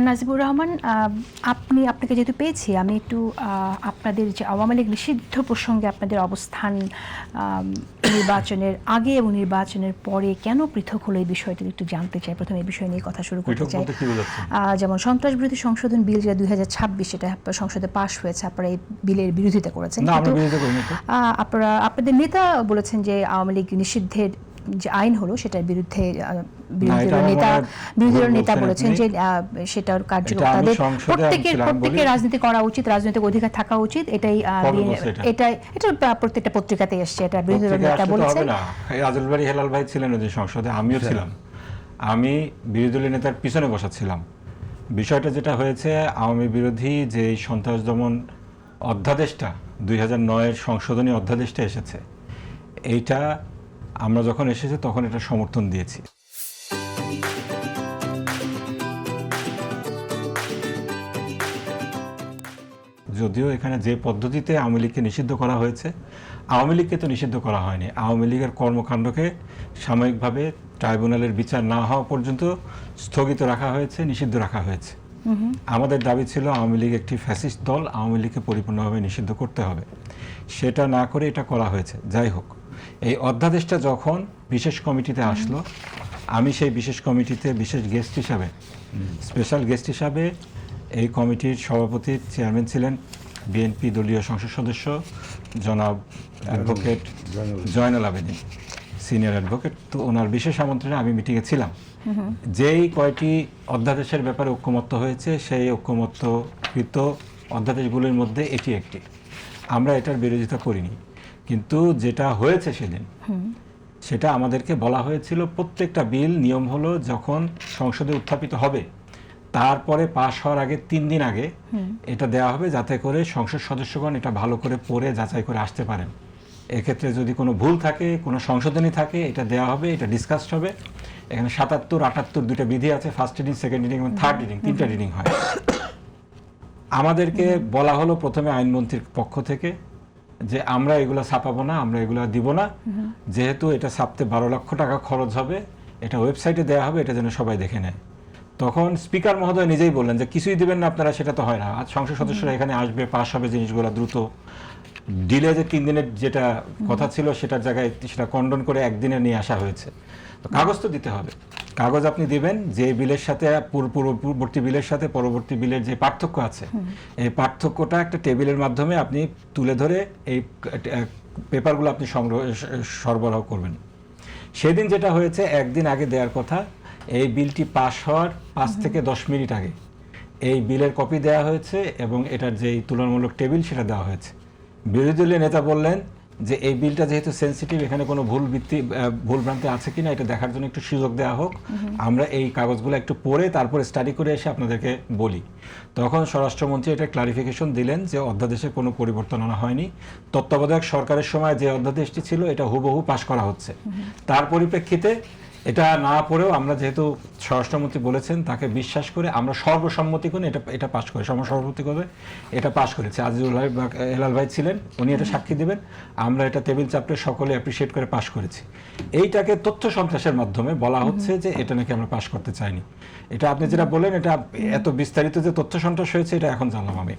নাজিবুর রহমান, আপনাকে যেহেতু পেয়েছি, আমি একটু আপনাদের যে আওয়ামী লীগ নিষিদ্ধ প্রসঙ্গে আপনাদের অবস্থান নির্বাচনের আগে এবং নির্বাচনের পরে কেন পৃথক হলো এই বিষয়টি একটু জানতে চাই। প্রথমে এই বিষয় নিয়ে কথা শুরু করতে চাই। যেমন সন্ত্রাসবিরোধী সংশোধন বিল যেটা 2026 সেটা সংসদে পাশ হয়েছে, আপনারা এই বিলের বিরোধিতা করেছেন। আপনাদের নেতা বলেছেন যে আওয়ামী লীগ নিষিদ্ধের যে আইন হলো সেটার বিরুদ্ধে বিরোধী নেতা বলেছেন যে সেটার কার্যকর তাদের প্রত্যেকের রাজনীতি করা উচিত, রাজনৈতিক অধিকার থাকা উচিত। এটা প্রত্যেকটা পত্রিকাতে এসছে। এটা বিরোধী নেতা বলেছেন। আজল ভাই হেলাল ভাই ছিলেন ওই সংসদে, আমিও ছিলাম। আমি বিরোধী দলের নেতার পিছনে বসাচ্ছিলাম। বিষয়টা যেটা হয়েছে, আওয়ামী বিরোধী যে সন্ত্রাস দমন অধ্যাদেশটা 2009-এর সংশোধনী অধ্যাদেশটা এসেছে, এইটা আমরা যখন এসেছে তখন এটা সমর্থন দিয়েছি। যদিও এখানে যে পদ্ধতিতে আওয়ামী লীগকে নিষিদ্ধ করা হয়েছে, আওয়ামী লীগকে তো নিষিদ্ধ করা হয়নি, আওয়ামী লীগের কর্মকাণ্ডকে সাময়িকভাবে ট্রাইব্যুনালের বিচার না হওয়া পর্যন্ত স্থগিত রাখা হয়েছে, নিষিদ্ধ রাখা হয়েছে। আমাদের দাবি ছিল আওয়ামী লীগ একটি ফ্যাসিস্ট দল, আওয়ামী লীগকে পরিপূর্ণভাবে নিষিদ্ধ করতে হবে। সেটা না করে এটা করা হয়েছে। যাই হোক, এই অধ্যাদেশটা যখন বিশেষ কমিটিতে আসলো, আমি সেই বিশেষ কমিটিতে বিশেষ গেস্ট হিসাবে, স্পেশাল গেস্ট হিসাবে এই কমিটির সভাপতির চেয়ারম্যান ছিলেন বিএনপি দলীয় সংসদ সদস্য জনাব advocate Zainul Abedin, senior advocate. তো ওনার বিশেষ আমন্ত্রণে আমি মিটিংয়ে ছিলাম। যেই কয়টি অধ্যাদেশের ব্যাপারে ঐক্যমত্য হয়েছে, সেই ঐক্যমত্যকৃত অধ্যাদেশগুলির মধ্যে এটি একটি। আমরা এটার বিরোধিতা করিনি, কিন্তু যেটা হয়েছে সেদিন, সেটা আমাদেরকে বলা হয়েছিল প্রত্যেকটা বিল নিয়ম হলো যখন সংসদে উত্থাপিত হবে তারপরে পাশ হওয়ার আগে 3 দিন আগে এটা দেওয়া হবে, যাতে করে সংসদ সদস্যগণ এটা ভালো করে পড়ে যাচাই করে আসতে পারেন। এক্ষেত্রে যদি কোনো ভুল থাকে, কোনো সংশোধনী থাকে, এটা দেওয়া হবে, এটা ডিসকাসড হবে। এখানে 77, 78 দুইটা বিধি আছে, ফার্স্ট রিডিং, সেকেন্ড রিডিং এবং থার্ড রিডিং, 3টা রিডিং হয়। আমাদেরকে বলা হলো প্রথমে আইনমন্ত্রীর পক্ষ থেকে যে আমরা এগুলো ছাপাবো না, আমরা এগুলো দিব না, যেহেতু এটা ছাপতে 12 লক্ষ টাকা খরচ হবে, এটা ওয়েবসাইটে দেওয়া হবে, এটা যেন সবাই দেখে নেয়। তখন স্পিকার মহোদয় নিজেই বললেন যে কিছুই দিবেন না আপনারা, সেটা তো হয় না। আজ সংসদ সদস্যরা এখানে আসবে, পাশ হবে জিনিসগুলো দ্রুত। ডিলে যে 3 দিনের যেটা কথা ছিল সেটার জায়গায় সেটা কন্ডন করে 1 দিনে নিয়ে আসা হয়েছে। তো কাগজ তো দিতে হবে, কাগজ আপনি দিবেন যে বিলের সাথে পূর্ববর্তী বিলের সাথে পরবর্তী বিলের যে পার্থক্য আছে, এই পার্থক্যটা একটা টেবিলের মাধ্যমে আপনি তুলে ধরে এই পেপারগুলো আপনি সরবরাহ করবেন। সেদিন যেটা হয়েছে, 1 দিন আগে দেওয়ার কথা, এই বিলটি পাশ হওয়ার 5 থেকে 10 মিনিট আগে এই বিলের কপি দেওয়া হয়েছে এবং এটার যেই তুলনামূলক টেবিল সেটা দেওয়া হয়েছে। বিরোধী দলীয় নেতা বললেন যে এই বিলটা যেহেতু সেন্সিটিভ, এখানে কোনো ভুলভ্রান্তি আছে কিনা এটা দেখার জন্য একটু সুযোগ দেওয়া হোক, আমরা এই কাগজগুলো একটু পড়ে তারপরে স্টাডি করে এসে আপনাদেরকে বলি। তখন স্বরাষ্ট্রমন্ত্রী এটা ক্লারিফিকেশন দিলেন যে অধ্যাদেশে কোনো পরিবর্তন আনা হয়নি, তত্ত্বাবধায়ক সরকারের সময় যে অধ্যাদেশটি ছিল এটা হুবহু পাশ করা হচ্ছে। তার পরিপ্রেক্ষিতে এটা না পড়েও আমরা, যেহেতু স্বরাষ্ট্রমন্ত্রী বলেছেন, তাকে বিশ্বাস করে আমরা সর্বসম্মতি করে এটা পাশ করি, সর্বসম্মতি করে এটা পাশ করেছে। আজিজুল ভাই বা হেলাল ভাই ছিলেন, উনি এটা সাক্ষী দেবেন। আমরা এটা টেবিল চাপড়ে সকলে অ্যাপ্রিসিয়েট করে পাশ করেছি। এইটাকে তথ্য সন্ত্রাসের মাধ্যমে বলা হচ্ছে যে এটা নাকি আমরা পাশ করতে চাইনি। এটা আপনি যেটা বলেন, এটা এত বিস্তারিত যে তথ্য সন্ত্রাস হয়েছে, এটা এখন জানলাম আমি।